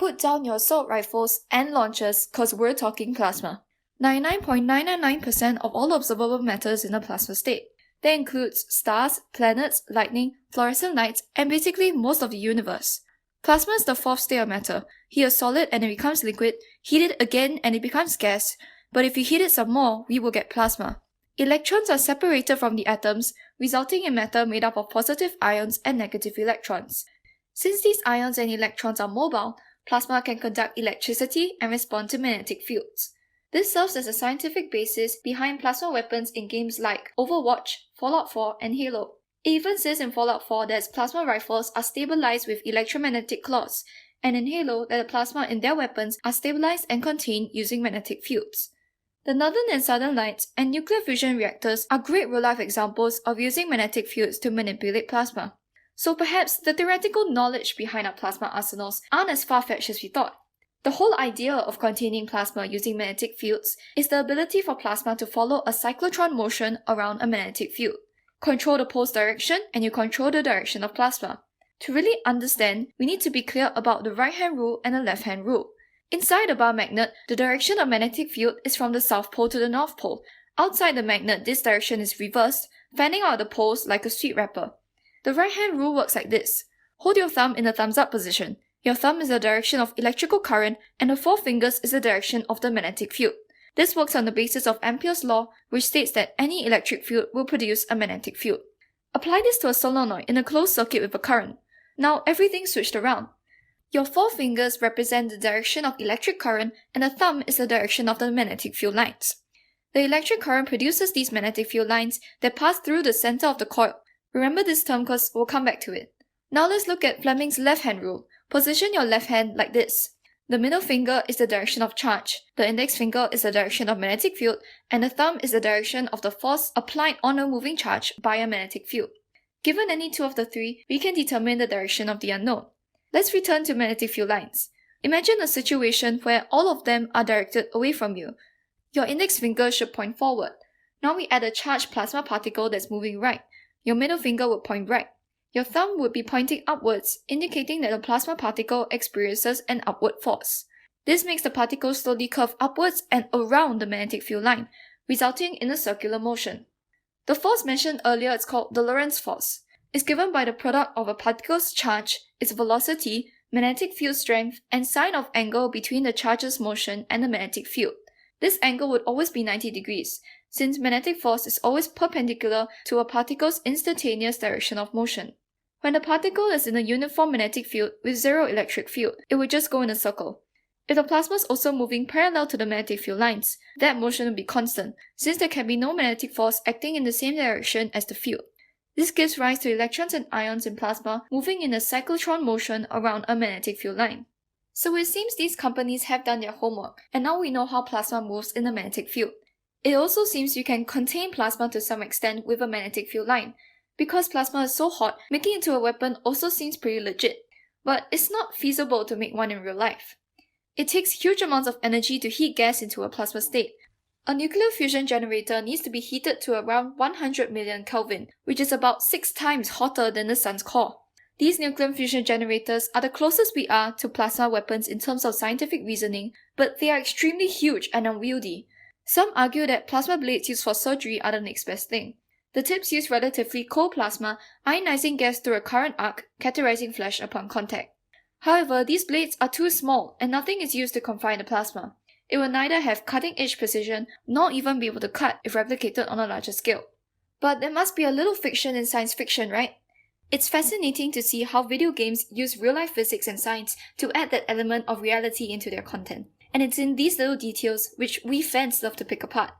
Put down your assault rifles and launchers cause we're talking plasma. 99.999% of all observable matter is in a plasma state. That includes stars, planets, lightning, fluorescent lights, and basically most of the universe. Plasma is the fourth state of matter. Heat a solid and it becomes liquid, heat it again and it becomes gas, but if you heat it some more, we will get plasma. Electrons are separated from the atoms, resulting in matter made up of positive ions and negative electrons. Since these ions and electrons are mobile, plasma can conduct electricity and respond to magnetic fields. This serves as a scientific basis behind plasma weapons in games like Overwatch, Fallout 4, and Halo. It even says in Fallout 4 that its plasma rifles are stabilized with electromagnetic claws, and in Halo that the plasma in their weapons are stabilized and contained using magnetic fields. The Northern and Southern Lights and nuclear fusion reactors are great real-life examples of using magnetic fields to manipulate plasma. So perhaps the theoretical knowledge behind our plasma arsenals aren't as far-fetched as we thought. The whole idea of containing plasma using magnetic fields is the ability for plasma to follow a cyclotron motion around a magnetic field. Control the pole's direction and you control the direction of plasma. To really understand, we need to be clear about the right-hand rule and the left-hand rule. Inside the bar magnet, the direction of magnetic field is from the south pole to the north pole. Outside the magnet, this direction is reversed, fanning out the poles like a sweet wrapper. The right-hand rule works like this. Hold your thumb in the thumbs-up position. Your thumb is the direction of electrical current and the four fingers is the direction of the magnetic field. This works on the basis of Ampere's law, which states that any electric field will produce a magnetic field. Apply this to a solenoid in a closed circuit with a current. Now everything's switched around. Your four fingers represent the direction of electric current and the thumb is the direction of the magnetic field lines. The electric current produces these magnetic field lines that pass through the center of the coil. Remember this term because we'll come back to it. Now let's look at Fleming's left-hand rule. Position your left hand like this. The middle finger is the direction of charge, the index finger is the direction of magnetic field, and the thumb is the direction of the force applied on a moving charge by a magnetic field. Given any two of the three, we can determine the direction of the unknown. Let's return to magnetic field lines. Imagine a situation where all of them are directed away from you. Your index finger should point forward. Now we add a charged plasma particle that's moving right. Your middle finger would point right. Your thumb would be pointing upwards, indicating that the plasma particle experiences an upward force. This makes the particle slowly curve upwards and around the magnetic field line, resulting in a circular motion. The force mentioned earlier is called the Lorentz force. It's given by the product of a particle's charge, its velocity, magnetic field strength, and sine of angle between the charge's motion and the magnetic field. This angle would always be 90 degrees, since magnetic force is always perpendicular to a particle's instantaneous direction of motion. When the particle is in a uniform magnetic field with zero electric field, it would just go in a circle. If the plasma is also moving parallel to the magnetic field lines, that motion will be constant, since there can be no magnetic force acting in the same direction as the field. This gives rise to electrons and ions in plasma moving in a cyclotron motion around a magnetic field line. So it seems these companies have done their homework, and now we know how plasma moves in a magnetic field. It also seems you can contain plasma to some extent with a magnetic field line. Because plasma is so hot, making it into a weapon also seems pretty legit. But it's not feasible to make one in real life. It takes huge amounts of energy to heat gas into a plasma state. A nuclear fusion generator needs to be heated to around 100 million Kelvin, which is about 6 times hotter than the sun's core. These nuclear fusion generators are the closest we are to plasma weapons in terms of scientific reasoning, but they are extremely huge and unwieldy. Some argue that plasma blades used for surgery are the next best thing. The tips use relatively cold plasma, ionizing gas through a current arc, catalyzing flash upon contact. However, these blades are too small and nothing is used to confine the plasma. It will neither have cutting-edge precision nor even be able to cut if replicated on a larger scale. But there must be a little fiction in science fiction, right? It's fascinating to see how video games use real-life physics and science to add that element of reality into their content. And it's in these little details which we fans love to pick apart.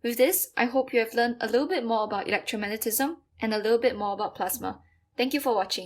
With this, I hope you have learned a little bit more about electromagnetism and a little bit more about plasma. Thank you for watching.